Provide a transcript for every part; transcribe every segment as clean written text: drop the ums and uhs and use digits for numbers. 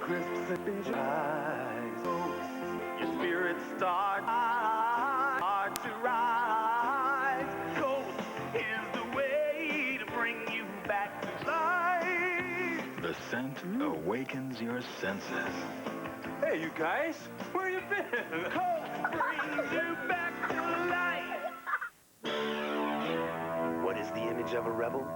crisp sipping eyes. Your spirit starts to rise. Ghost is the way to bring you back to life. The scent awakens your senses. Hey, you guys, where you been? Ghost brings you back to life. What is the image of a rebel?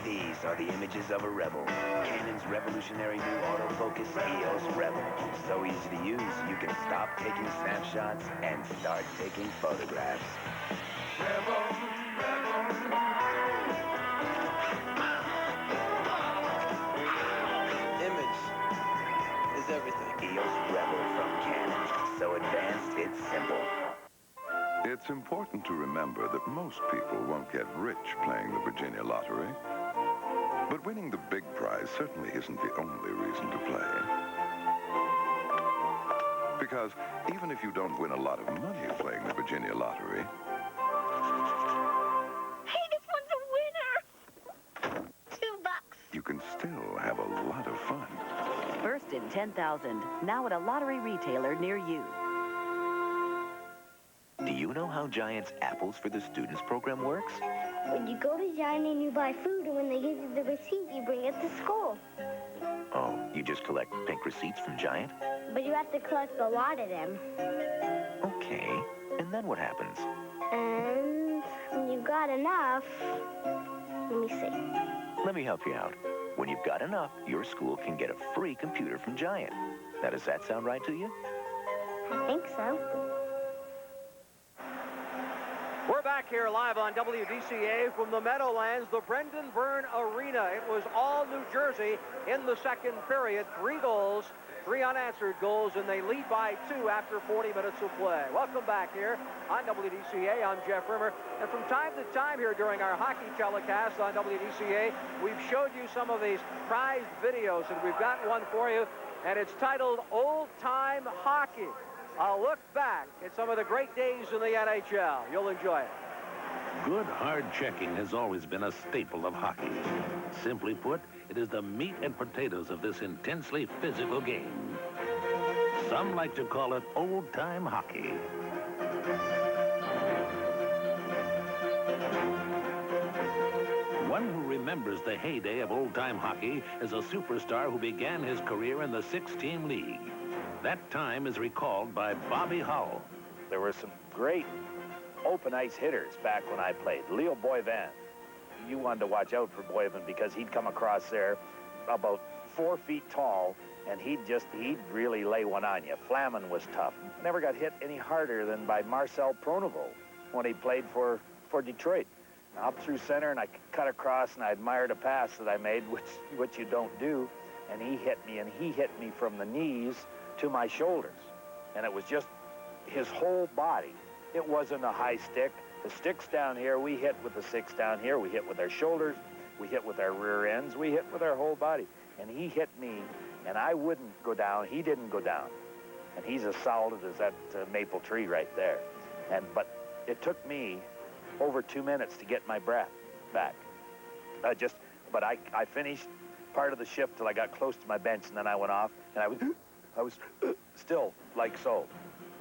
These are the images of a rebel. Canon's revolutionary new autofocus EOS Rebel. So easy to use, you can stop taking snapshots and start taking photographs. Rebel, rebel. Image is everything. EOS Rebel from Canon. So advanced, it's simple. It's important to remember that most people won't get rich playing the Virginia Lottery. But winning the big prize certainly isn't the only reason to play. Because even if you don't win a lot of money playing the Virginia Lottery... Hey, this one's a winner! $2. You can still have a lot of fun. First in 10,000, now at a lottery retailer near you. Do you know how Giant's Apples for the Students program works? When you go to Giant and you buy food, and when they give you the receipt, you bring it to school. Oh, you just collect pink receipts from Giant? But you have to collect a lot of them. Okay, and then what happens? And when you got enough, let me see. Let me help you out. When you've got enough, your school can get a free computer from Giant. Now, does that sound right to you? I think so. We're back here live on WDCA from the Meadowlands, the Brendan Byrne Arena. It was all New Jersey in the second period. 3 goals, 3 unanswered goals, and they lead by 2 after 40 minutes of play. Welcome back here on WDCA. I'm Jeff Rimmer. And from time to time here during our hockey telecast on WDCA, we've showed you some of these prized videos, and we've got one for you, and it's titled Old Time Hockey. A look back at some of the great days in the NHL. You'll enjoy it. Good hard checking has always been a staple of hockey. Simply put, it is the meat and potatoes of this intensely physical game. Some like to call it old-time hockey. One who remembers the heyday of old-time hockey is a superstar who began his career in the 6-team league. That time is recalled by Bobby Howell. There were some great open ice hitters back when I played. Leo Boivin. You wanted to watch out for Boivin because he'd come across there about 4 feet tall, and he'd really lay one on you. Flaman was tough. Never got hit any harder than by Marcel Pronovost when he played for Detroit. Up through center, and I cut across, and I admired a pass that I made, which you don't do, and he hit me from the knees to my shoulders, and it was just his whole body. It wasn't a high stick. The stick's down here, we hit with the sticks down here, we hit with our shoulders, we hit with our rear ends, we hit with our whole body. And he hit me, and I wouldn't go down, he didn't go down. And he's as solid as that maple tree right there. But it took me over 2 minutes to get my breath back. But I finished part of the shift till I got close to my bench, and then I went off, and I was still like so.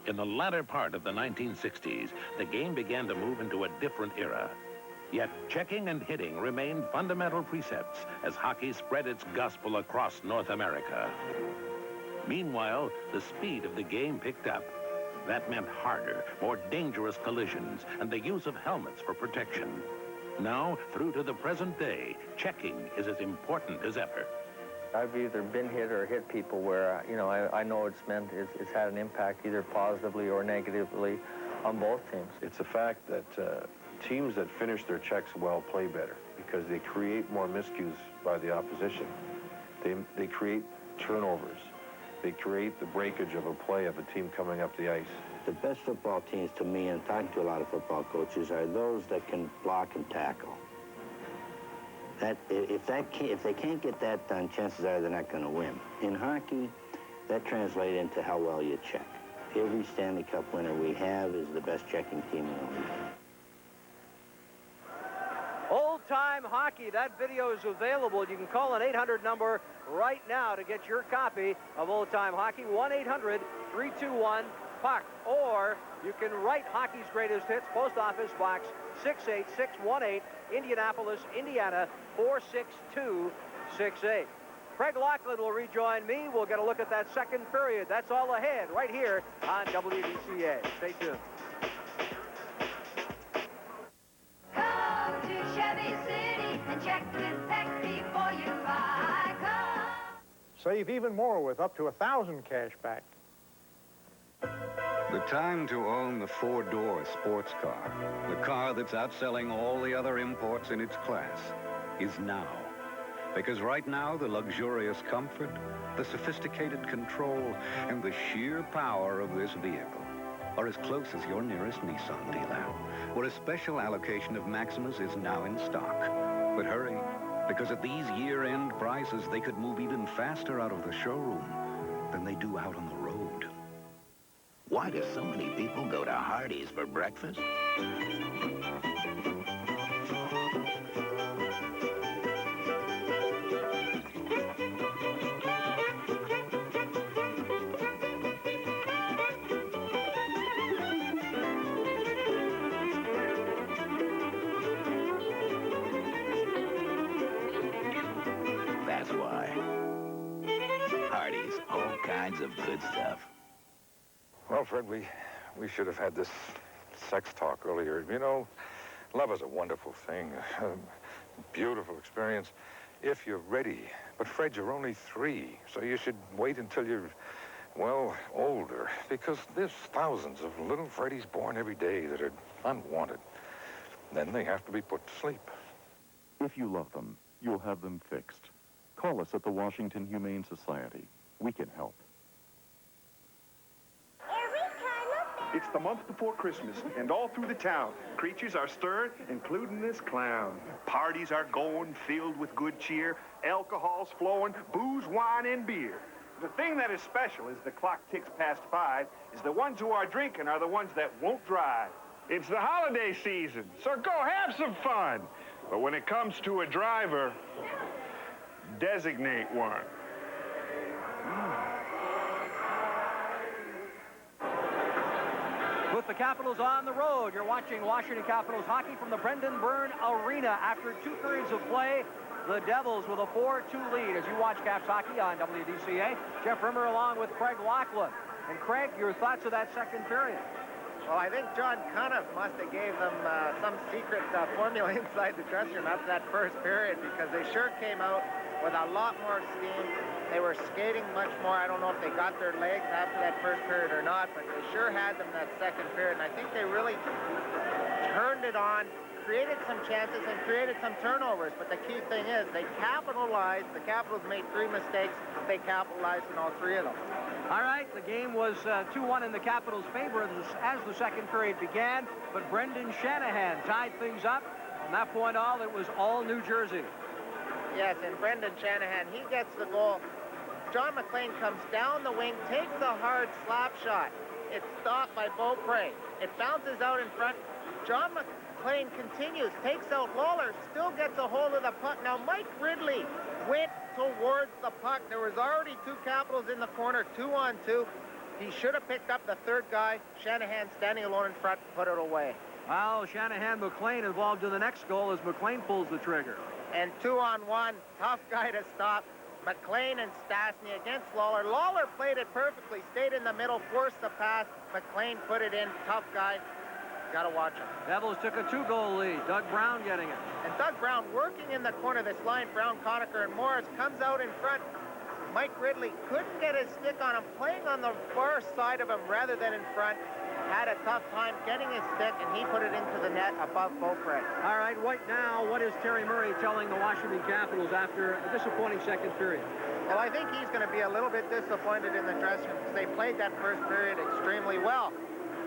In the latter part of the 1960s, the game began to move into a different era. Yet checking and hitting remained fundamental precepts as hockey spread its gospel across North America. Meanwhile, the speed of the game picked up. That meant harder, more dangerous collisions and the use of helmets for protection. Now, through to the present day, checking is as important as ever. I've either been hit or hit people where, I know it's had an impact either positively or negatively on both teams. It's a fact that teams that finish their checks well play better because they create more miscues by the opposition. They create turnovers. They create the breakage of a play of a team coming up the ice. The best football teams to me, and talking to a lot of football coaches, are those that can block and tackle. If they can't get that done, chances are they're not going to win. In hockey, that translates into how well you check. Every Stanley Cup winner we have is the best checking team in the league. Old-time Hockey. That video is available. You can call an 800 number right now to get your copy of Old Time Hockey, 1-800-321-PUCK. Or you can write Hockey's Greatest Hits, Post Office Box 68618, Indianapolis, Indiana 46268. Craig Laughlin will rejoin me. We'll get a look at that second period. That's all ahead right here on WDCA. Stay tuned. Come to Chevy City and check with Peck before you buy. Come. Save even more with up to $1,000 cash back. The time to own the four-door sports car, the car that's outselling all the other imports in its class, is now. Because right now, the luxurious comfort, the sophisticated control, and the sheer power of this vehicle are as close as your nearest Nissan dealer, where a special allocation of Maximas is now in stock. But hurry, because at these year-end prices, they could move even faster out of the showroom than they do out on the road. Why do so many people go to Hardee's for breakfast? That's why. Hardee's, all kinds of good stuff. Well, Fred, we should have had this sex talk earlier. You know, love is a wonderful thing, a beautiful experience, if you're ready. But, Fred, you're only 3, so you should wait until you're, well, older, because there's thousands of little Freddies born every day that are unwanted. Then they have to be put to sleep. If you love them, you'll have them fixed. Call us at the Washington Humane Society. We can help. It's the month before Christmas, and all through the town, creatures are stirred, including this clown. Parties are going, filled with good cheer, alcohol's flowing, booze, wine, and beer. The thing that is special is the clock ticks past 5, is the ones who are drinking are the ones that won't drive. It's the holiday season, so go have some fun. But when it comes to a driver, designate one. With the Capitals on the road, you're watching Washington Capitals hockey from the Brendan Byrne Arena. After 2 periods of play, the Devils with a 4-2 lead. As you watch Caps hockey on WDCA, Jeff Rimmer along with Craig Laughlin. And Craig, your thoughts of that second period? Well, I think John Cuniff must have gave them some secret formula inside the dressing room after that first period, because they sure came out with a lot more steam. They were skating much more. I don't know if they got their legs after that first period or not, but they sure had them that second period. And I think they really turned it on, created some chances, and created some turnovers. But the key thing is they capitalized. The Capitals made 3 mistakes. They capitalized on all 3 of them. All right, the game was 2-1 in the Capitals' favor as the second period began, but Brendan Shanahan tied things up. From that point on, it was all New Jersey. Yes, and Brendan Shanahan, he gets the goal. John McLean comes down the wing, takes a hard slap shot. It's stopped by Beaupre. It bounces out in front. John McLean continues, takes out Lawler, still gets a hold of the puck. Now, Mike Ridley went towards the puck. There was already 2 Capitals in the corner, 2-on-2. He should have picked up the third guy. Shanahan standing alone in front, put it away. Well, Shanahan-McLean involved in the next goal as McLean pulls the trigger. And 2-on-1, tough guy to stop. McLean and Stastny against Lawler. Lawler played it perfectly, stayed in the middle, forced the pass. McLean put it in, tough guy. Got to watch him. Devils took a 2-goal lead. Doug Brown getting it. And Doug Brown working in the corner, this line, Brown, Conacher, and Morris, comes out in front. Mike Ridley couldn't get his stick on him, playing on the far side of him rather than in front. Had a tough time getting his stick, and he put it into the net above Beaupre. All right, right now, what is Terry Murray telling the Washington Capitals after a disappointing second period? Well, I think he's going to be a little bit disappointed in the dressing room because they played that first period extremely well.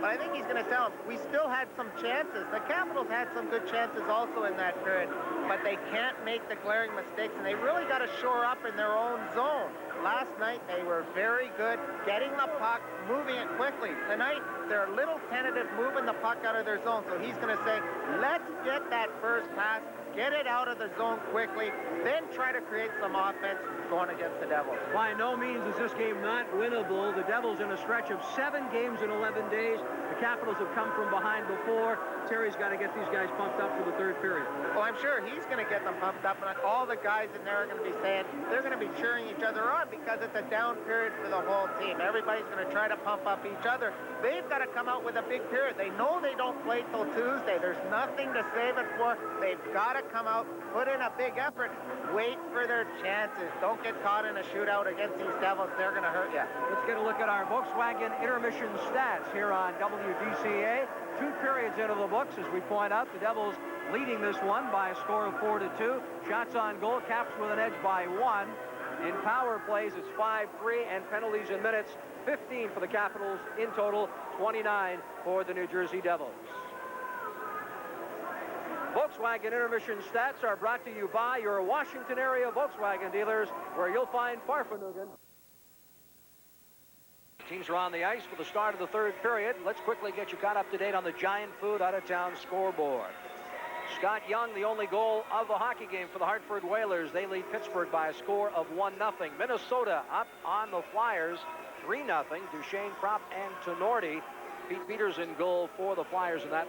But I think he's going to tell them, we still had some chances. The Capitals had some good chances also in that period, but they can't make the glaring mistakes, and they really got to shore up in their own zone. Last night, they were very good getting the puck, moving it quickly. Tonight, they're a little tentative moving the puck out of their zone, so he's going to say, let's get that first pass, get it out of the zone quickly, then try to create some offense going against the Devils. By no means is this game not winnable. The Devils in a stretch of 7 games in 11 days. The Capitals have come from behind before. Terry's got to get these guys pumped up for the third period. Well, I'm sure he's going to get them pumped up, and all the guys in there are going to be saying they're going to be cheering each other on because it's a down period for the whole team. Everybody's going to try to pump up each other. They've got to come out with a big period. They know they don't play till Tuesday. There's nothing to save it for. They've got to come out, put in a big effort, wait for their chances. Don't get caught in a shootout against these Devils. They're going to hurt you. Let's get a look at our Volkswagen intermission stats here on WDCA. 2 periods into the books, as we point out. The Devils leading this one by a score of 4-2. Shots on goal, Caps with an edge by 1. In power plays, it's 5-3, and penalties in minutes, 15 for the Capitals in total, 29 for the New Jersey Devils. Volkswagen intermission stats are brought to you by your Washington area Volkswagen dealers, where you'll find Farfanugan. Teams are on the ice for the start of the third period. Let's quickly get you caught up to date on the Giant Food out-of-town scoreboard. Scott Young, the only goal of the hockey game for the Hartford Whalers. They lead Pittsburgh by a score of 1-0. Minnesota up on the Flyers, 3-0. Duchesne, Propp, and Tenorti. Pete Peters in goal for the Flyers in that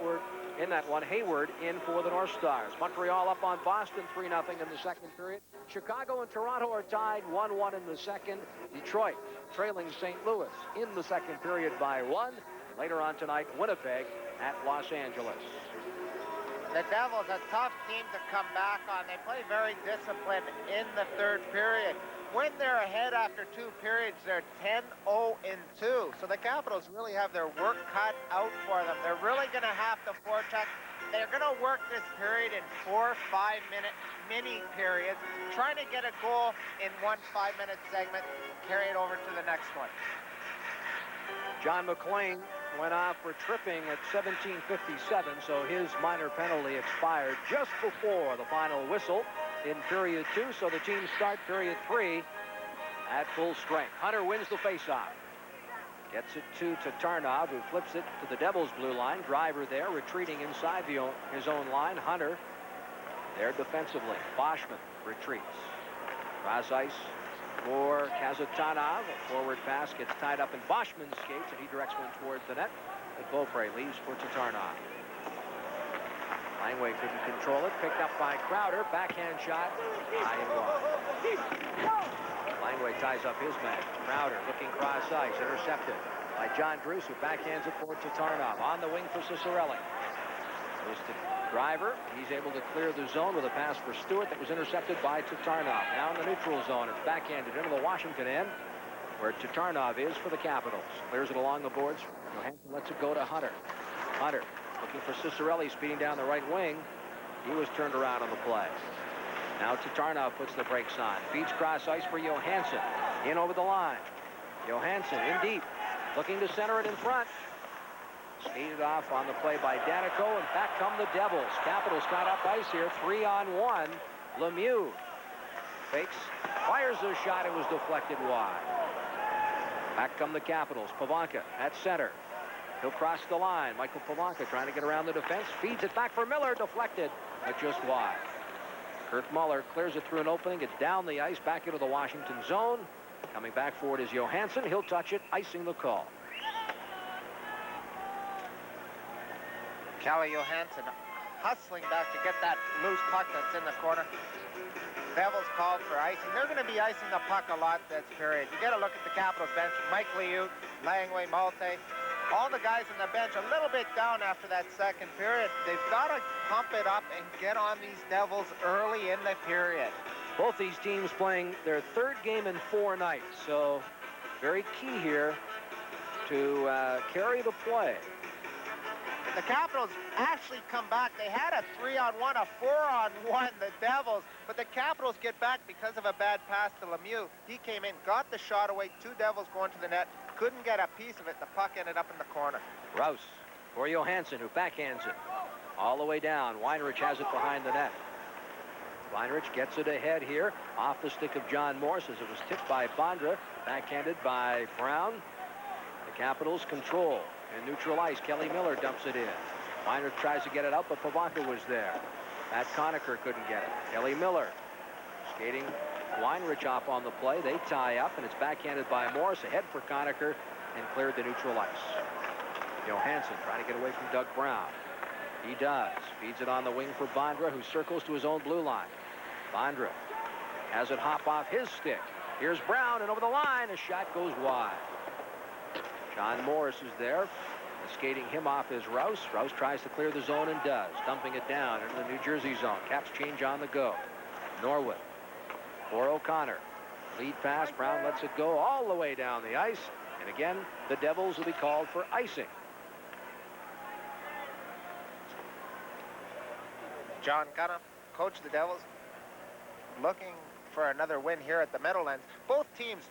one. Hayward in for the North Stars. Montreal up on Boston, 3-0 in the second period. Chicago and Toronto are tied 1-1 in the second. Detroit trailing St. Louis in the second period by 1. Later on tonight, Winnipeg at Los Angeles. The Devils, a tough team to come back on. They play very disciplined in the third period. When they're ahead after 2 periods, they're 10-0-2. So the Capitals really have their work cut out for them. They're really going to have to forecheck. They're going to work this period in 4 5-minute mini periods, trying to get a goal in 1 5-minute segment, carry it over to the next one. John McClain went off for tripping at 17:57, so his minor penalty expired just before the final whistle in period 2, so the teams start period 3 at full strength. Hunter wins the faceoff. Gets it to Tatarnov, who flips it to the Devils' blue line. Driver there, retreating inside his own line. Hunter there defensively. Boschman retreats. Cross ice for Kazatanov. A forward pass gets tied up in Boschman's skates, and he directs one towards the net. And Beaupre leaves for Tatarnov. Langway couldn't control it. Picked up by Crowder. Backhand shot. High and wide. Langway ties up his man. Crowder looking cross ice. Intercepted by John Druce, who backhands it for Tatarnov. On the wing for Ciccarelli. Goes to Driver. He's able to clear the zone with a pass for Stewart that was intercepted by Tatarnov. Now in the neutral zone. It's backhanded into the Washington end, where Tatarnov is for the Capitals. Clears it along the boards. Johansson lets it go to Hunter. Hunter looking for Ciccarelli, speeding down the right wing. He was turned around on the play. Now Tatarnov puts the brakes on. Feeds cross ice for Johansson. In over the line. Johansson in deep. Looking to center it in front. Speeded off on the play by Danico, and back come the Devils. Capitals got up ice here, 3-on-1. Lemieux fakes, fires a shot. It was deflected wide. Back come the Capitals. Pavanka at center. He'll cross the line. Michael Pavanka trying to get around the defense. Feeds it back for Miller. Deflected, but just wide. Kurt Muller clears it through an opening. It's down the ice, back into the Washington zone. Coming back forward is Johansson. He'll touch it, icing the call. Calle Johansson hustling back to get that loose puck that's in the corner. Devils called for icing. They're going to be icing the puck a lot this period. You got to look at the Capitals bench. Mike Liut, Langway, Malte, all the guys on the bench a little bit down after that second period. They've got to pump it up and get on these Devils early in the period. Both these teams playing their third game in 4 nights, so very key here to carry the play. The Capitals actually come back. They had a 3-on-1, a 4-on-1, the Devils, but the Capitals get back because of a bad pass to Lemieux. He came in, got the shot away, 2 Devils going to the net, couldn't get a piece of it. The puck ended up in the corner. Rouse for Johansson, who backhands it all the way down. Weinrich has it behind the net. Weinrich gets it ahead here, off the stick of John Morse as it was tipped by Bondra, backhanded by Brown. The Capitals control. In neutral ice, Kelly Miller dumps it in. Weinrich tries to get it out, but Pivonka was there. Matt Conacher couldn't get it. Kelly Miller skating Weinrich off on the play. They tie up, and it's backhanded by Morris. Ahead for Conacher and cleared the neutral ice. Johansson trying to get away from Doug Brown. He does. Feeds it on the wing for Bondra, who circles to his own blue line. Bondra has it hop off his stick. Here's Brown, and over the line, a shot goes wide. John Morris is there. Skating him off is Rouse. Rouse tries to clear the zone and does. Dumping it down into the New Jersey zone. Caps change on the go. Norwood for O'Connor. Lead pass. Brown lets it go all the way down the ice. And again, the Devils will be called for icing. John Cunningham, coach of the Devils, looking for another win here at the Meadowlands. Both teams,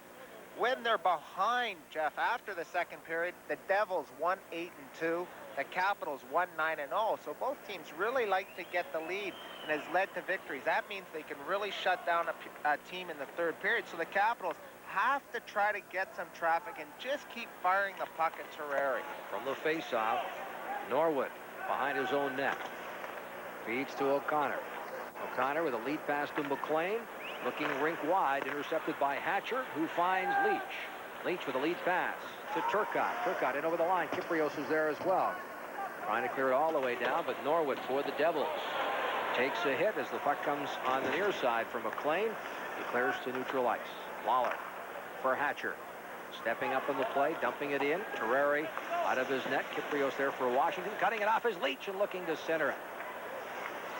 when they're behind, Jeff, after the second period, the Devils 1-8-2, the Capitals 1-9-0. So both teams really like to get the lead and has led to victories. That means they can really shut down a team in the third period. So the Capitals have to try to get some traffic and just keep firing the puck at Terreri. From the faceoff, Norwood behind his own net. Feeds to O'Connor. O'Connor with a lead pass to McLean. Looking rink wide, intercepted by Hatcher, who finds Leach. Leach with a lead pass to Turcotte. Turcotte in over the line. Kyprios is there as well. Trying to clear it all the way down, but Norwood for the Devils takes a hit as the puck comes on the near side for McLean. He clears to neutral ice. Lawler for Hatcher. Stepping up in the play, dumping it in. Terreri out of his net. Kyprios there for Washington. Cutting it off is Leach and looking to center it.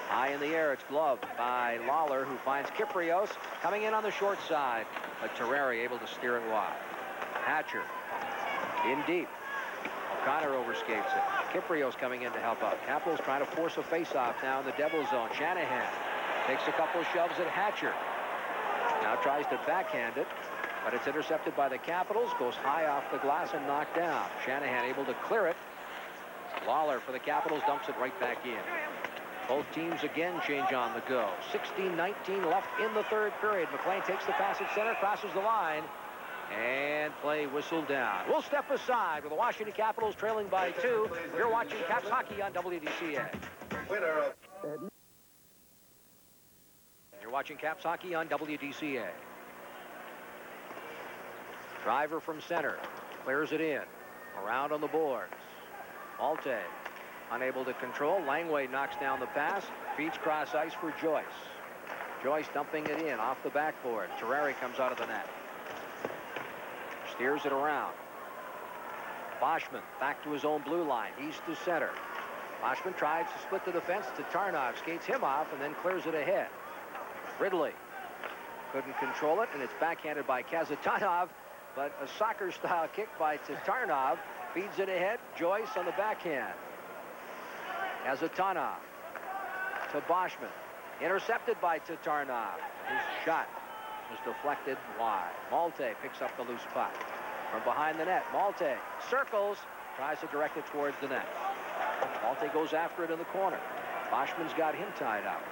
High in the air, it's gloved by Lawler, who finds Kyprios coming in on the short side, but Terreri able to steer it wide. Hatcher in deep. O'Connor overskates it. Kyprios coming in to help out. Capitals trying to force a face-off now in the Devil zone. Shanahan takes a couple of shoves at Hatcher. Now tries to backhand it, but it's intercepted by the Capitals. Goes high off the glass and knocked down. Shanahan able to clear it. Lawler for the Capitals dumps it right back in. Both teams again change on the go. 16-19 left in the third period. McLean takes the pass at center, crosses the line, and play whistled down. We'll step aside with the Washington Capitals trailing by 2. You're watching Caps Hockey on WDCA. You're watching Caps Hockey on WDCA. Driver from center. Clears it in. Around on the boards. Malte unable to control. Langway knocks down the pass. Feeds cross ice for Joyce. Joyce dumping it in off the backboard. Terreri comes out of the net. Steers it around. Boschman back to his own blue line. East to center. Boschman tries to split the defense to Tarnov. Skates him off and then clears it ahead. Ridley couldn't control it, and it's backhanded by Kazatanov, but a soccer-style kick by Tatarnov. Feeds it ahead. Joyce on the backhand. Kazatanov to Boschman. Intercepted by Tatarnov. His shot was deflected wide. Malte picks up the loose puck. From behind the net, Malte circles, tries to direct it towards the net. Malte goes after it in the corner. Boschman's got him tied up.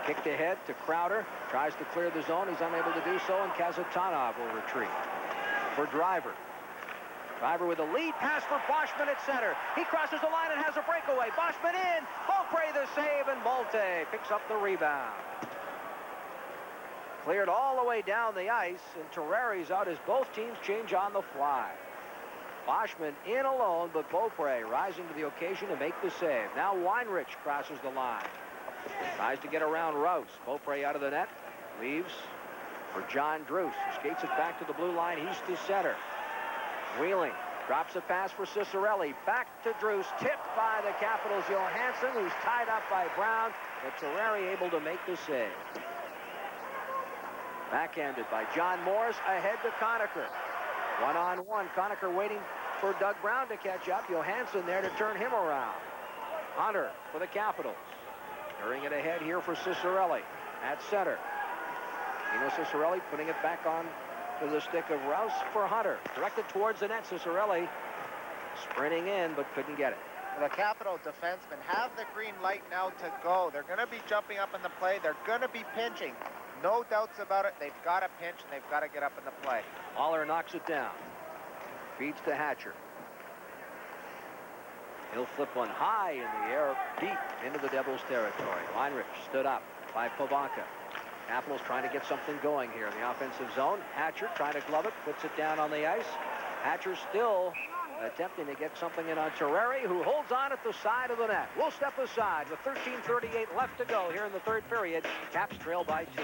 Kicked ahead to Crowder. Tries to clear the zone. He's unable to do so, and Kazatanov will retreat. For Driver. Driver with a lead pass for Boschman at center. He crosses the line and has a breakaway. Boschman in. Beaupre the save, and Malte picks up the rebound. Cleared all the way down the ice, and Terreri's out as both teams change on the fly. Boschman in alone, but Beaupre rising to the occasion to make the save. Now Weinrich crosses the line. Tries to get around Rouse. Beaupre out of the net. Leaves for John Druce. Skates it back to the blue line. He's to center. Wheeling. Drops a pass for Ciccarelli. Back to Druce. Tipped by the Capitals' Johansson, who's tied up by Brown. But Terreri able to make the save. Backhanded by John Morris. Ahead to Conacher. One-on-one. Conacher waiting for Doug Brown to catch up. Johansson there to turn him around. Hunter for the Capitals. Carrying it ahead here for Ciccarelli at center. Dino Ciccarelli putting it back on to the stick of Rouse for Hunter. Directed towards the net. Ciccarelli sprinting in, but couldn't get it. The Capital defensemen have the green light now to go. They're going to be jumping up in the play. They're going to be pinching. No doubts about it. They've got to pinch, and they've got to get up in the play. Lawler knocks it down. Feeds to Hatcher. He'll flip one high in the air, deep into the Devils' territory. Weinrich stood up by Pivonka. Capitals trying to get something going here in the offensive zone. Hatcher trying to glove it, puts it down on the ice. Hatcher still attempting to get something in on Terreri, who holds on at the side of the net. We'll step aside with 13:38 left to go here in the third period. Caps trail by 2.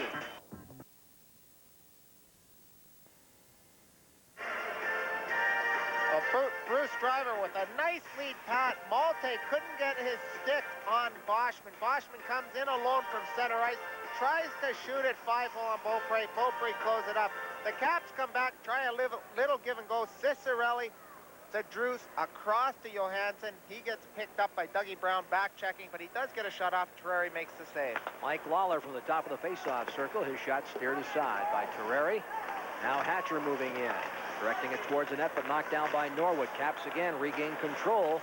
Bruce Driver with a nice lead pat. Malte couldn't get his stick on Boschman. Boschman comes in alone from center ice, tries to shoot it 5-hole on Beaupre. Beaupre close it up. The Caps come back, try a little give and go. Cicerelli to Druce, across to Johansson. He gets picked up by Dougie Brown, back checking, but he does get a shot off. Terreri makes the save. Mike Lawler from the top of the faceoff circle. His shot steered aside by Terreri. Now Hatcher moving in. Directing it towards the net, but knocked down by Norwood. Caps again regain control.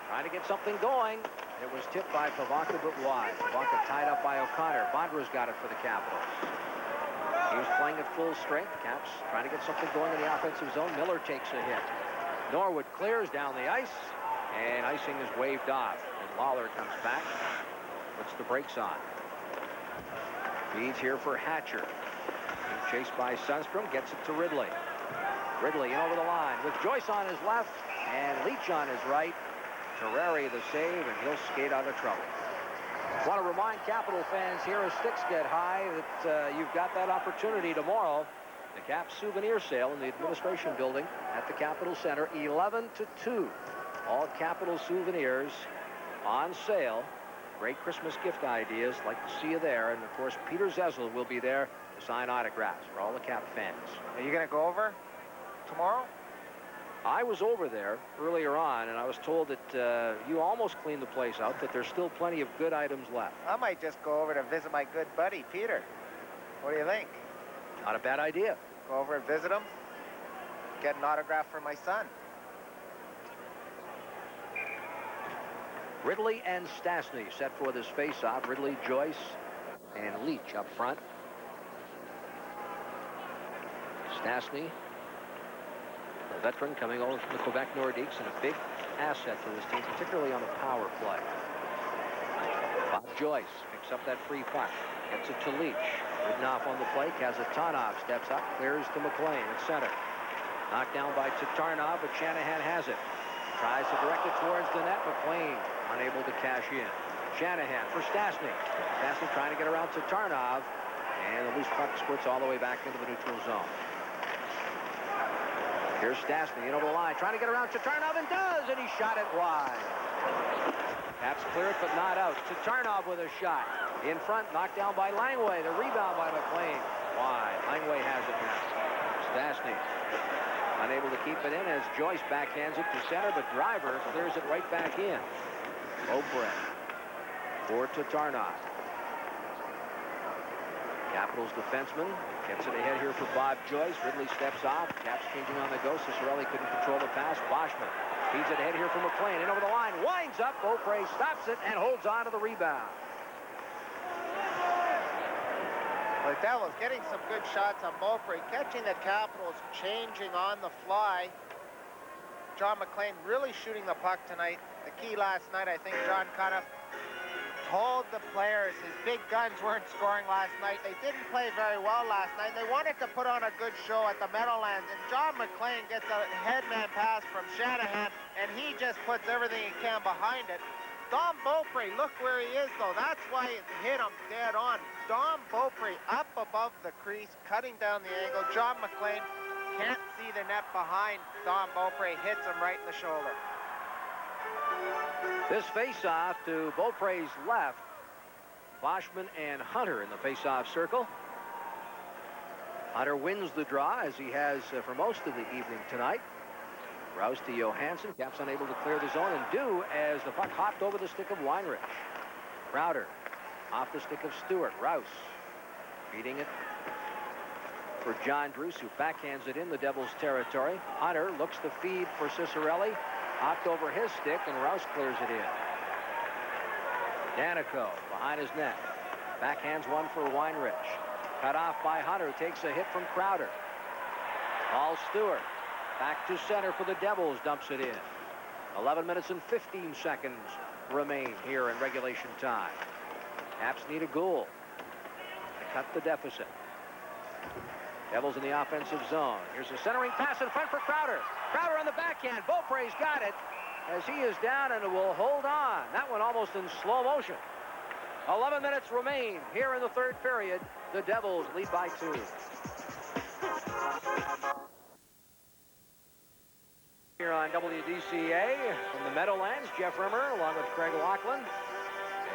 Trying to get something going. It was tipped by Pivonka, but wide. Pivonka tied up by O'Connor. Bondra's got it for the Capitals. He was playing at full strength. Caps trying to get something going in the offensive zone. Miller takes a hit. Norwood clears down the ice, and icing is waved off. And Lawler comes back, puts the brakes on. Feeds here for Hatcher. Being chased by Sundstrom, gets it to Ridley. Ridley in over the line with Joyce on his left and Leach on his right. Terreri the save, and he'll skate out of trouble. Want to remind Capital fans here as sticks get high that you've got that opportunity tomorrow. The Caps souvenir sale in the administration building at the Capitol Center, 11 to 2. All Capital souvenirs on sale. Great Christmas gift ideas. Like to see you there. And of course, Peter Zezel will be there to sign autographs for all the Cap fans. Are you going to go over tomorrow? I was over there earlier on, and I was told that you almost cleaned the place out, that there's still plenty of good items left. I might just go over to visit my good buddy, Peter. What do you think? Not a bad idea. Go over and visit him, get an autograph for my son. Ridley and Stastny set for this face-off. Ridley, Joyce, and Leach up front. Stastny, a veteran coming over from the Quebec Nordiques, and a big asset to this team, particularly on the power play. Bob Joyce picks up that free puck, gets it to Leach. Ridden off on the play. Kazatanov steps up, clears to McLean at center. Knocked down by Tatarnov, but Shanahan has it. Tries to direct it towards the net. McLean unable to cash in. Shanahan for Stastny. Stastny trying to get around Tatarnov, and the loose puck squirts all the way back into the neutral zone. Here's Stastny in over the line, trying to get around Tatarnov, and does, and he shot it wide. Caps clear it, but not out. Tatarnov with a shot. In front, knocked down by Langway. The rebound by McLean. Wide. Langway has it now. Stastny unable to keep it in as Joyce backhands it to center, but Driver clears it right back in. Beaupre for Tatarnov. Capitals defenseman gets it ahead here for Bob Joyce. Ridley steps off. Caps changing on the go. Cicerelli couldn't control the pass. Boschman feeds it ahead here for McLean. In over the line. Winds up. Beaupre stops it and holds on to the rebound. The Devils getting some good shots on Beaupre, catching the Capitals, changing on the fly. John McLean really shooting the puck tonight. The key last night, I think John Cuniff told the players his big guns weren't scoring last night. They didn't play very well last night. They wanted to put on a good show at the Meadowlands, and John McLean gets a headman pass from Shanahan, and he just puts everything he can behind it. Dom Beaupre, look where he is, though. That's why it hit him dead on. Dom Beaupre up above the crease, cutting down the angle. John McLean can't see the net behind. Dom Beaupre hits him right in the shoulder. This face-off to Beaupre's left. Boschman and Hunter in the face-off circle. Hunter wins the draw, as he has for most of the evening tonight. Rouse to Johansson. Caps unable to clear the zone, and do as the puck hopped over the stick of Weinrich. Crowder off the stick of Stewart. Rouse feeding it for John Druce, who backhands it in the Devils' territory. Hunter looks to feed for Cicerelli. Hopped over his stick, and Rouse clears it in. Danico behind his net. Backhands one for Weinrich. Cut off by Hunter. Takes a hit from Crowder. Paul Stewart back to center for the Devils. Dumps it in. 11 minutes and 15 seconds remain here in regulation time. Caps need a goal to cut the deficit. Devils in the offensive zone. Here's a centering pass in front for Crowder. Crowder on the backhand. Beaupre's got it as he is down and will hold on. That one almost in slow motion. 11 minutes remain here in the third period. The Devils lead by 2. Here on WDCA from the Meadowlands, Jeff Rimmer along with Craig Laughlin.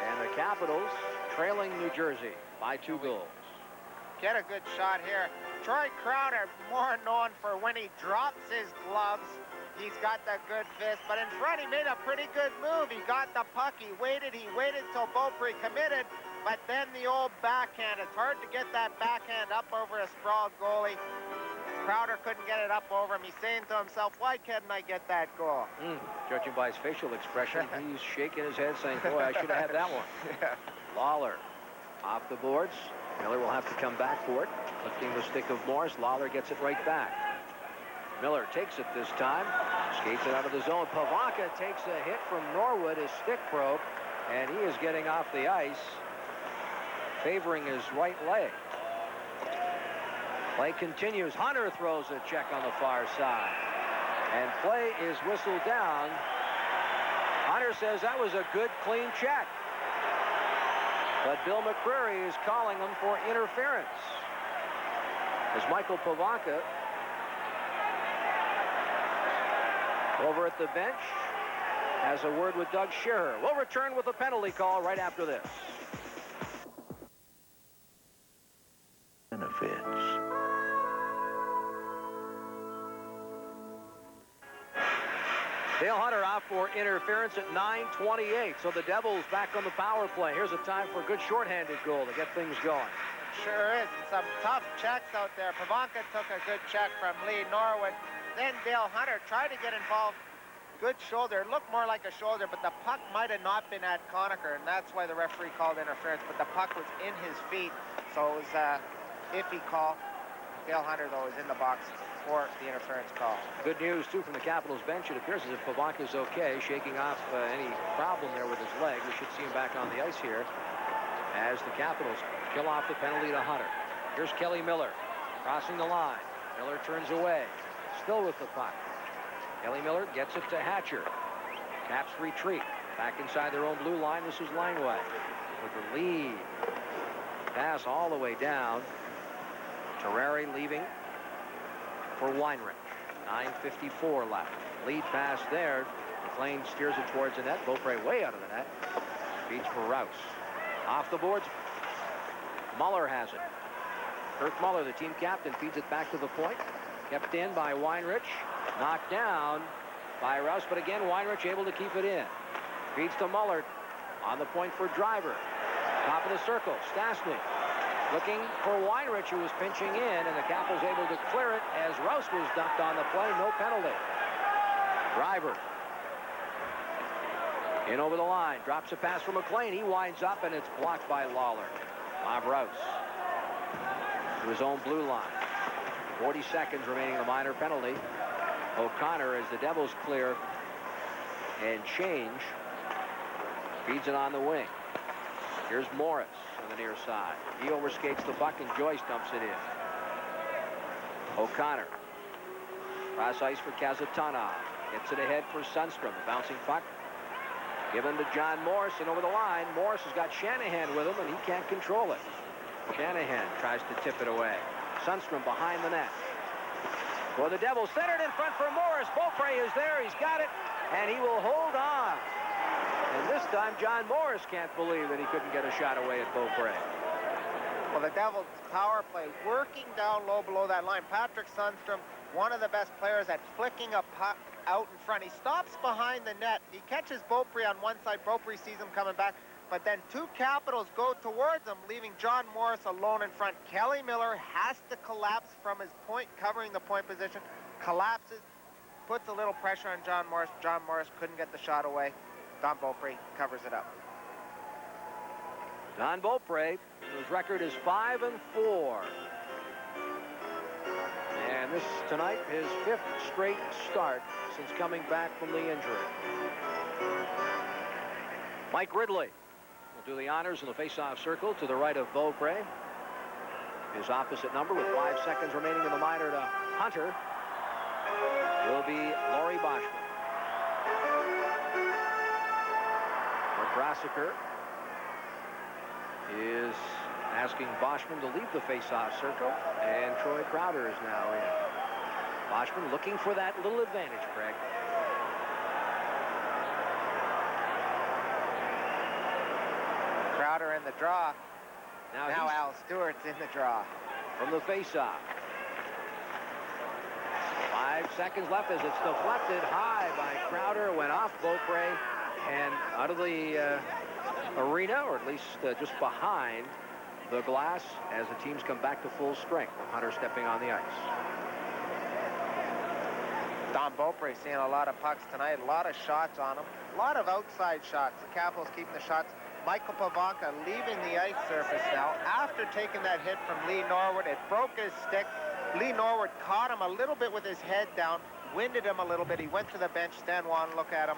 And the Capitals trailing New Jersey by 2 goals. Get a good shot here. Troy Crowder, more known for when he drops his gloves, he's got that good fist. But in front, he made a pretty good move. He got the puck. He waited till Beaupre committed. But then the old backhand. It's hard to get that backhand up over a sprawled goalie. Crowder couldn't get it up over him. He's saying to himself, why can't I get that goal? Judging by his facial expression, he's shaking his head saying, boy, I should have had that one. Yeah. Lawler off the boards. Miller will have to come back for it. Lifting the stick of Morris. Lawler gets it right back. Miller takes it this time. Skates it out of the zone. Pavanka takes a hit from Norwood. His stick broke, and he is getting off the ice, favoring his right leg. Play continues. Hunter throws a check on the far side. And play is whistled down. Hunter says that was a good, clean check. But Bill McCreary is calling him for interference. As Michael Pavanka over at the bench has a word with Doug Shearer. We'll return with a penalty call right after this. Benefits. Dale Hunter out for interference at 9:28. So the Devils back on the power play. Here's a time for a good shorthanded goal to get things going. Sure is. Some tough checks out there. Pavanka took a good check from Lee Norwood. Then Dale Hunter tried to get involved. Good shoulder. It looked more like a shoulder, but the puck might have not been at Conacher, and that's why the referee called interference. But the puck was in his feet, so it was an iffy call. Dale Hunter, though, is in the box for the interference call. Good news, too, from the Capitals bench. It appears as if Pavanka's okay, shaking off any problem there with his leg. We should see him back on the ice here as the Capitals kill off the penalty to Hunter. Here's Kelly Miller crossing the line. Miller turns away, still with the puck. Kelly Miller gets it to Hatcher. Caps retreat back inside their own blue line. This is Langway with the lead. Pass all the way down. Terrari leaving for Weinrich. 9:54 left. Lead pass there. McLean steers it towards the net. Beaupre way out of the net. Feeds for Rouse. Off the boards. Muller has it. Kurt Muller, the team captain, feeds it back to the point. Kept in by Weinrich. Knocked down by Rouse, but again, Weinrich able to keep it in. Feeds to Muller. On the point for Driver. Top of the circle. Stastny looking for Weinrich, who was pinching in, and the Capitals able to clear it as Rouse was dumped on the play. No penalty. Driver in over the line. Drops a pass for McLean. He winds up, and it's blocked by Lawler. Bob Rouse to his own blue line. 40 seconds remaining, the minor penalty. O'Connor, as the Devils clear and change, feeds it on the wing. Here's Morris on the near side. He overskates the puck, and Joyce dumps it in. O'Connor. Cross ice for Kazatanov. Gets it ahead for Sundstrom. The bouncing puck given to John Morris, and over the line. Morris has got Shanahan with him, and he can't control it. Shanahan tries to tip it away. Sundstrom behind the net. For the Devils, centered in front for Morris. Beaupre is there. He's got it, and he will hold on. And this time, John Morris can't believe that he couldn't get a shot away at Beaupre. Well, the Devils' power play working down low below that line. Patrick Sundstrom, one of the best players at flicking a puck out in front. He stops behind the net. He catches Beaupre on one side. Beaupre sees him coming back. But then two Capitals go towards him, leaving John Morris alone in front. Kelly Miller has to collapse from his point, covering the point position. Collapses, puts a little pressure on John Morris. John Morris couldn't get the shot away. Don Beaupre covers it up. Don Beaupre, whose record is 5-4. And And this tonight, his 5th straight start since coming back from the injury. Mike Ridley will do the honors in the face-off circle to the right of Beaupre. His opposite number with 5 seconds remaining in the minor to Hunter will be Laurie Boschman. Brassiker is asking Boschman to leave the face-off circle, and Troy Crowder is now in. Boschman looking for that little advantage, Craig. Crowder in the draw. Now Al Stewart's in the draw. From the face-off. 5 seconds left as it's deflected high by Crowder, went off Beaupre and out of the arena, or at least just behind the glass as the teams come back to full strength. Hunter stepping on the ice. Don Beaupre seeing a lot of pucks tonight, a lot of shots on him, a lot of outside shots. The Capitals keeping the shots. Michael Pavanka leaving the ice surface now after taking that hit from Lee Norwood. It broke his stick. Lee Norwood caught him a little bit with his head down, winded him a little bit. He went to the bench. Stan Juan looked at him,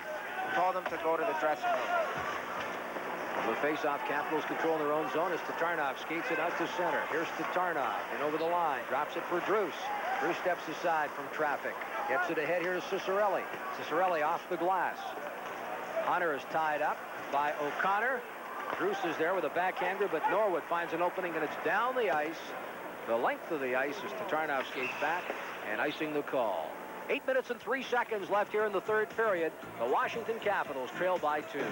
told him to go to the dressing room. The face-off, Capitals control their own zone as Tatarnov skates it out to center. Here's Tatarnov in over the line, drops it for Druce. Druce steps aside from traffic, gets it ahead here to Ciccarelli. Ciccarelli off the glass. Hunter is tied up by O'Connor. Druce is there with a backhander, but Norwood finds an opening, and it's down the ice. The length of the ice as Tatarnov skates back and icing the call. 8 minutes and 3 seconds left here in the third period. The Washington Capitals trail by 2.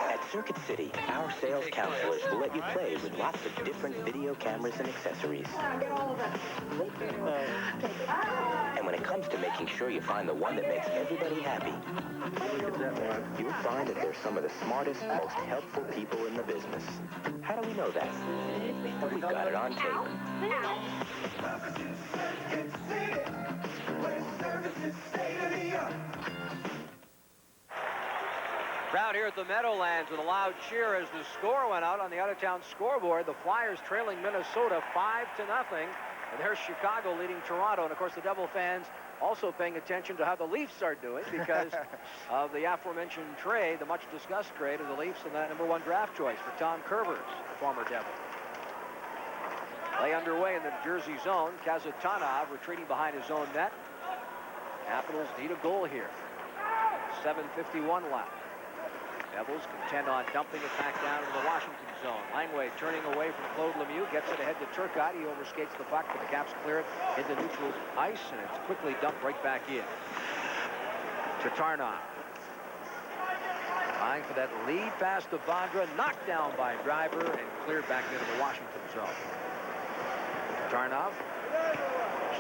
At Circuit City, our sales counselors will let you play with lots of different video cameras and accessories. And when it comes to making sure you find the one that makes everybody happy, you'll find that they're some of the smartest, most helpful people in the business. How do we know that? We've got it on tape. Crowd here at the Meadowlands with a loud cheer as the score went out on the out-of-town scoreboard. The Flyers trailing Minnesota 5-0. And there's Chicago leading Toronto. And, of course, the Devil fans also paying attention to how the Leafs are doing because of the aforementioned trade, the much-discussed trade of the Leafs and that #1 draft choice for Tom Kerbers, the former Devil. Play underway in the Jersey zone. Kazatanov retreating behind his own net. Capitals need a goal here. 7:51 left. Devils contend on dumping it back down into the Washington zone. Langway turning away from Claude Lemieux, gets it ahead to Turcotte. He overskates the puck, but the Caps clear it into neutral ice, and it's quickly dumped right back in. Tatarnov trying for that lead pass to Vondra, knocked down by Driver and cleared back into the Washington zone. Tatarnov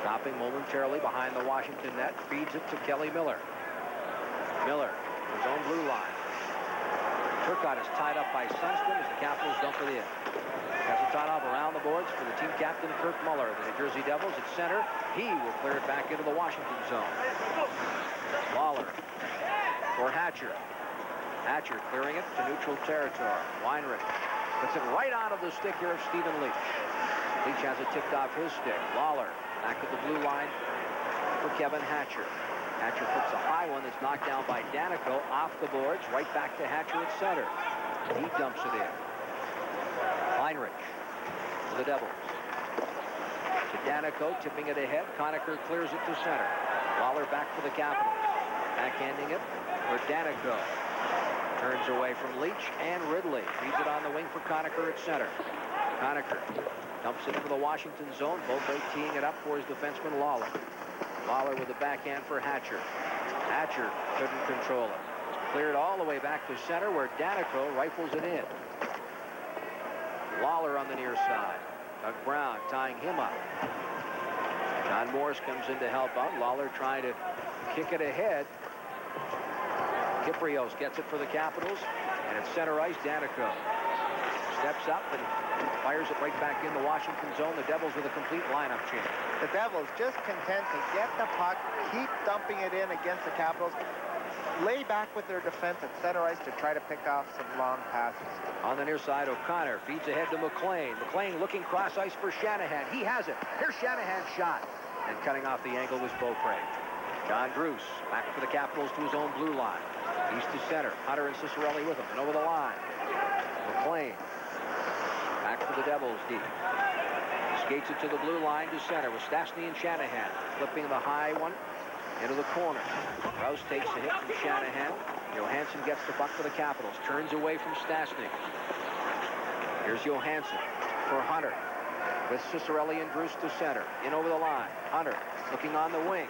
stopping momentarily behind the Washington net, feeds it to Kelly Miller. Miller, his own blue line. Turcotte is tied up by Sundstrom as the Capitals dump it in. Kazatanov around the boards for the team captain, Kirk Muller. The New Jersey Devils at center. He will clear it back into the Washington zone. Lawler for Hatcher. Hatcher clearing it to neutral territory. Weinrich puts it right out of the stick here of Stephen Leach. Leach has it tipped off his stick. Lawler back at the blue line for Kevin Hatcher. Hatcher puts a high one that's knocked down by Danico off the boards, right back to Hatcher at center. He dumps it in. Heinrich for the Devils. To Danico, tipping it ahead. Conacher clears it to center. Lawler back for the Capitals. Backhanding it for Danico. Turns away from Leach and Ridley. Feeds it on the wing for Conacher at center. Conacher dumps it into the Washington zone. Beaupre teeing it up for his defenseman Lawler. Lawler with a backhand for Hatcher. Hatcher couldn't control it. Cleared all the way back to center where Danico rifles it in. Lawler on the near side. Doug Brown tying him up. John Morris comes in to help out. Lawler trying to kick it ahead. Kyprios gets it for the Capitals. And at center ice, Danico steps up and fires it right back in the Washington zone. The Devils with a complete lineup change. The Devils just content to get the puck, keep dumping it in against the Capitals, lay back with their defense at center ice to try to pick off some long passes. On the near side, O'Connor feeds ahead to McLean. McLean looking cross ice for Shanahan. He has it. Here's Shanahan's shot. And cutting off the angle was Beaupre. John Druce back for the Capitals to his own blue line. East to center. Hunter and Ciccarelli with him. And over the line. McLean back for the Devils deep. Skates it to the blue line to center with Stastny and Shanahan. Flipping the high one into the corner. Rouse takes a hit from Shanahan. Johansson gets the puck for the Capitals. Turns away from Stastny. Here's Johansson for Hunter. With Ciccarelli and Druce to center. In over the line. Hunter looking on the wing.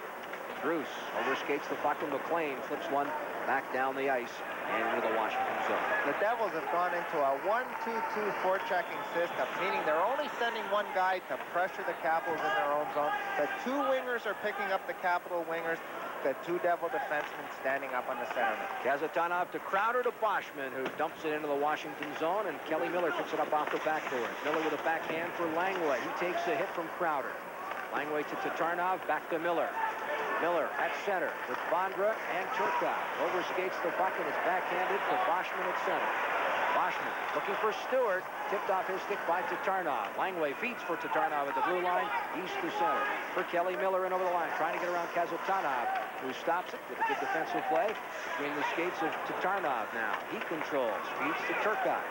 Druce overskates the puck, and McLean flips one back down the ice and into the Washington zone. The Devils have gone into a 1-2-2 forechecking system, meaning they're only sending one guy to pressure the Capitals in their own zone. The two wingers are picking up the Capital wingers. The two Devil defensemen standing up on the centerman. Kazatanov to Crowder to Boschman, who dumps it into the Washington zone, and Kelly Miller picks it up off the backboard. Miller with a backhand for Langway. He takes a hit from Crowder. Langway to Tatarnov, back to Miller. Miller at center with Bondra and Turcotte. Overskates the puck and is backhanded to Boschman at center. Boschman looking for Stewart. Tipped off his stick by Tatarnov. Langway feeds for Tatarnov at the blue line. East to center. For Kelly Miller and over the line. Trying to get around Kazatanov, who stops it with a good defensive play between the skates of Tatarnov now. He controls. Feeds to Turcotte.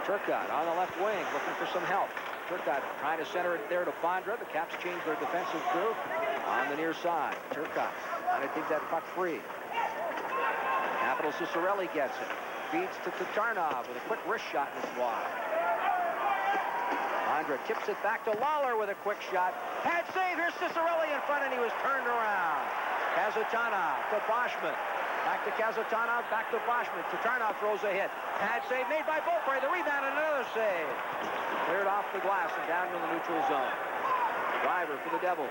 Turcotte on the left wing looking for some help. Turcotte trying to center it there to Bondra. The Caps change their defensive crew on the near side. Turcotte trying to dig that puck free. Capital Ciccarelli gets it. Feeds to Tatarnov with a quick wrist shot in his wide. Bondra tips it back to Lawler with a quick shot. Pad save. Here's Ciccarelli in front, and he was turned around. Kazatanov to Boschman. Back to Kazatanov, back to Boschman. Tatarnov throws a hit. Pad save made by Beaupre. The rebound and another save. Cleared off the glass and down to the neutral zone. Driver for the Devils.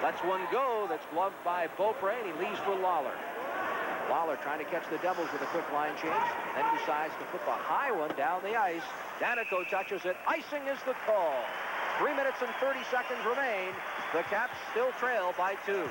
Lets one go. That's gloved by Beaupre, and he leaves for Lawler. Lawler trying to catch the Devils with a quick line change. Then decides to flip a high one down the ice. Danico touches it. Icing is the call. 3 minutes and 30 seconds remain. The Caps still trail by 2.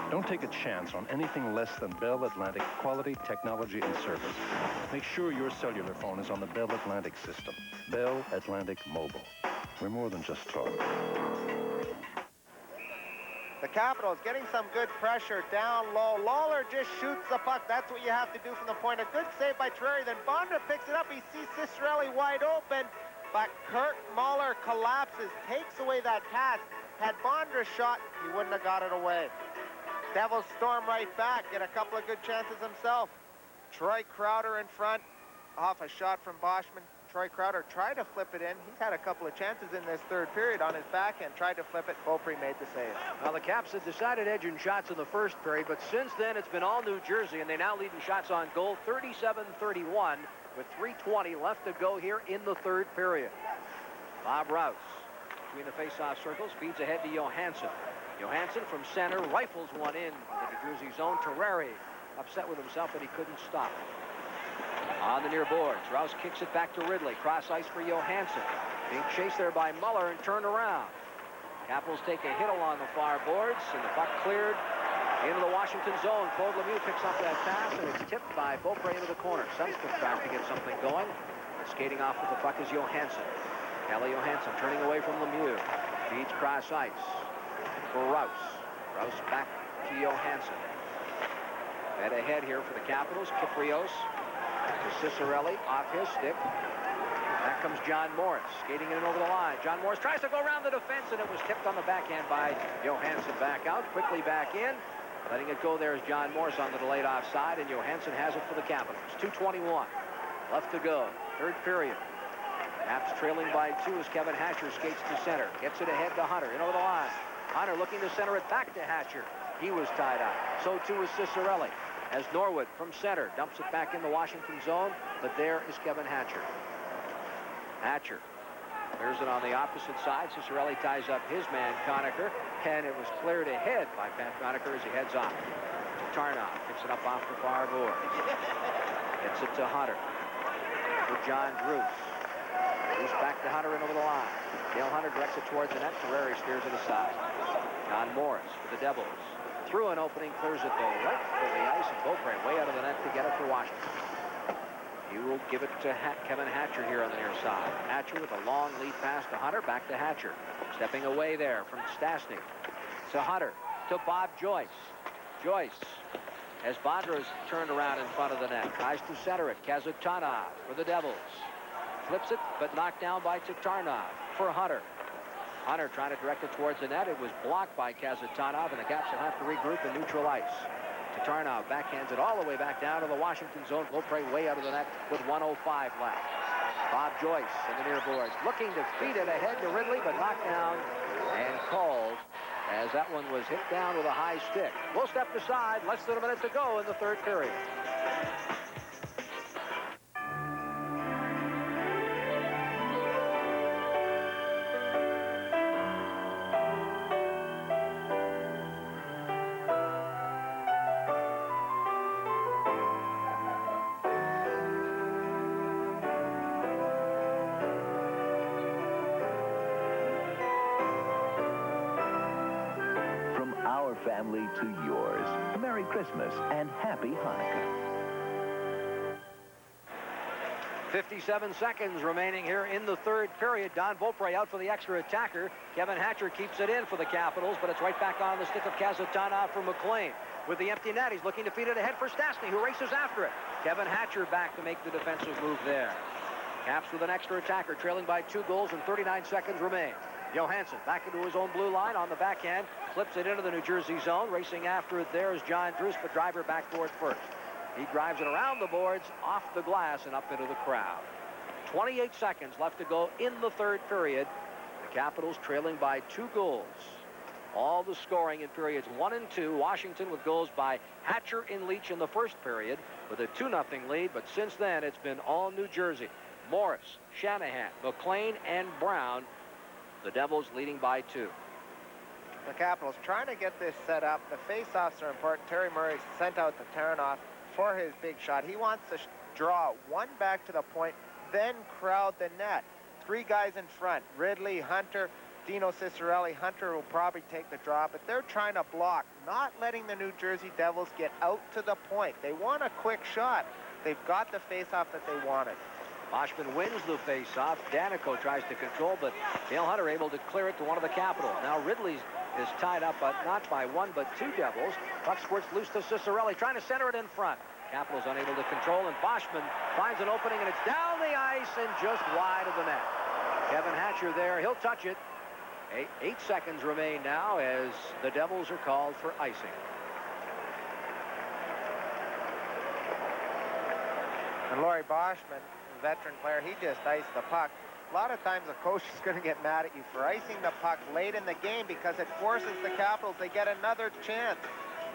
Don't take a chance on anything less than Bell Atlantic quality, technology, and service. Make sure your cellular phone is on the Bell Atlantic system. Bell Atlantic Mobile. We're more than just talk. The Capitals getting some good pressure down low. Lawler just shoots the puck. That's what you have to do from the point. A good save by Terreri. Then Bondra picks it up. He sees Ciccarelli wide open, but Kurt Muller collapses, takes away that pass. Had Bondra shot, he wouldn't have got it away. Devils storm right back, get a couple of good chances himself. Troy Crowder in front, off a shot from Boschman. Troy Crowder tried to flip it in. He's had a couple of chances in this third period on his backhand. Tried to flip it. Beaupre made the save. Well, the Caps had decided edge in shots in the first period, but since then it's been all New Jersey, and they now lead in shots on goal 37-31 with 3:20 left to go here in the third period. Bob Rouse between the face-off circles feeds ahead to Johansson. Johansson from center rifles one in the New Jersey zone. Terreri upset with himself that he couldn't stop it. On the near boards, Rouse kicks it back to Ridley. Cross ice for Johansson. Being chased there by Muller and turned around. Capitals take a hit along the far boards, and the puck cleared into the Washington zone. Claude Lemieux picks up that pass, and it's tipped by Beaupre into the corner. Sundstrom tries to get something going. Skating off with the puck is Johansson. Kelly Johansson turning away from Lemieux. Feeds cross ice for Rouse. Rouse back to Johansson. Head ahead here for the Capitals. Kyprios to Ciccarelli off his stick. Back comes John Morris skating in and over the line. John Morris tries to go around the defense, and it was tipped on the backhand by Johansson. Back out, quickly back in. Letting it go there is John Morris on the delayed offside, and Johansson has it for the Capitals. 2:21 left to go. Third period. Caps trailing by 2 as Kevin Hatcher skates to center. Gets it ahead to Hunter. In over the line. Hunter looking to center it back to Hatcher. He was tied up. So too is Ciccarelli. As Norwood from center dumps it back in the Washington zone. But there is Kevin Hatcher. Hatcher clears it on the opposite side. Ciccarelli ties up his man, Conacher. And it was cleared ahead by Pat Conacher as he heads off. Tatarnoff picks it up off the far board. Gets it to Hunter. For John Druce. Druce back to Hunter and over the line. Dale Hunter directs it towards the net. Ferrari steers it aside. John Morris for the Devils. Through an opening, clears it the length of the ice, and Beaupre way out of the net to get it for Washington. He will give it to Kevin Hatcher here on the near side. Hatcher with a long lead pass to Hunter, back to Hatcher. Stepping away there from Stastny. To Hunter, to Bob Joyce. Joyce, as Bondras turned around in front of the net, tries to center it. Kazatanov for the Devils. Flips it, but knocked down by Tatarnov for Hunter. Hunter trying to direct it towards the net. It was blocked by Kazatanov, and the Caps will have to regroup in neutral ice. Tatarnov backhands it all the way back down to the Washington zone. Beaupre way out of the net with 1:05 left. Bob Joyce in the near boards, looking to feed it ahead to Ridley, but knocked down and called as that one was hit down with a high stick. We'll step aside. Less than a minute to go in the third period. Family to yours. Merry Christmas and Happy Hanukkah. 57 seconds remaining here in the third period. Don Beaupre out for the extra attacker. Kevin Hatcher keeps it in for the Capitals, but it's right back on the stick of Kazatanov for McLean. With the empty net, he's looking to feed it ahead for Stastny, who races after it. Kevin Hatcher back to make the defensive move there. Caps with an extra attacker, trailing by 2 goals and 39 seconds remain. Johansson back into his own blue line on the backhand, flips it into the New Jersey zone. Racing after it there is John Druce, but driver backboard first. He drives it around the boards, off the glass, and up into the crowd. 28 seconds left to go in the third period. The Capitals trailing by 2 goals. All the scoring in periods 1 and 2. Washington with goals by Hatcher and Leach in the first period with a 2-0 lead, but since then it's been all New Jersey. Morris, Shanahan, McLean, and Brown. The Devils leading by 2. The Capitals trying to get this set up. The face-offs are important. Terry Murray sent out the Tatarnov for his big shot. He wants to draw one back to the point, then crowd the net. 3 guys in front. Ridley, Hunter, Dino Ciccarelli. Hunter will probably take the draw, but they're trying to block, not letting the New Jersey Devils get out to the point. They want a quick shot. They've got the face-off that they wanted. Boschman wins the face-off. Danico tries to control, but Dale Hunter able to clear it to one of the Capitals. Now Ridley is tied up, but not by 1, but 2 Devils. Puck squirts loose to Ciccarelli, trying to center it in front. Capitals unable to control, and Boschman finds an opening, and it's down the ice and just wide of the net. Kevin Hatcher there. He'll touch it. 8 seconds remain now as the Devils are called for icing. And Laurie Boschman, veteran player, he just iced the puck. A lot of times a coach is going to get mad at you for icing the puck late in the game because it forces the Capitals. They get another chance.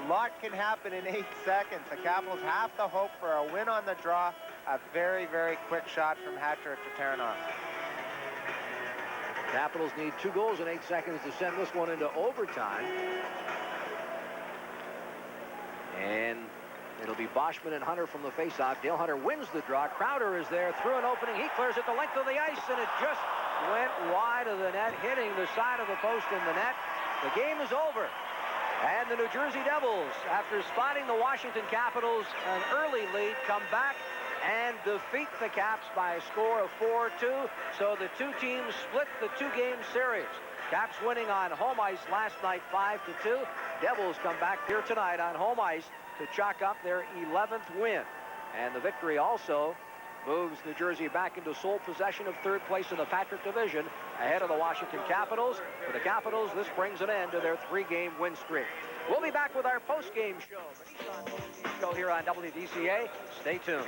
A lot can happen in 8 seconds. The Capitals have to hope for a win on the draw. A very, very quick shot from Hatcher to Tatarnov. Capitals need 2 goals in 8 seconds to send this one into overtime. And it'll be Boschman and Hunter from the faceoff. Dale Hunter wins the draw. Crowder is there through an opening. He clears it the length of the ice, and it just went wide of the net, hitting the side of the post in the net. The game is over. And the New Jersey Devils, after spotting the Washington Capitals an early lead, come back and defeat the Caps by a score of 4-2. So the 2 teams split the 2-game series. Caps winning on home ice last night 5-2. Devils come back here tonight on home ice to chalk up their 11th win. And the victory also moves New Jersey back into sole possession of 3rd place in the Patrick Division ahead of the Washington Capitals. For the Capitals, this brings an end to their 3-game win streak. We'll be back with our post-game show. The Nissan post-game show here on WDCA. Stay tuned.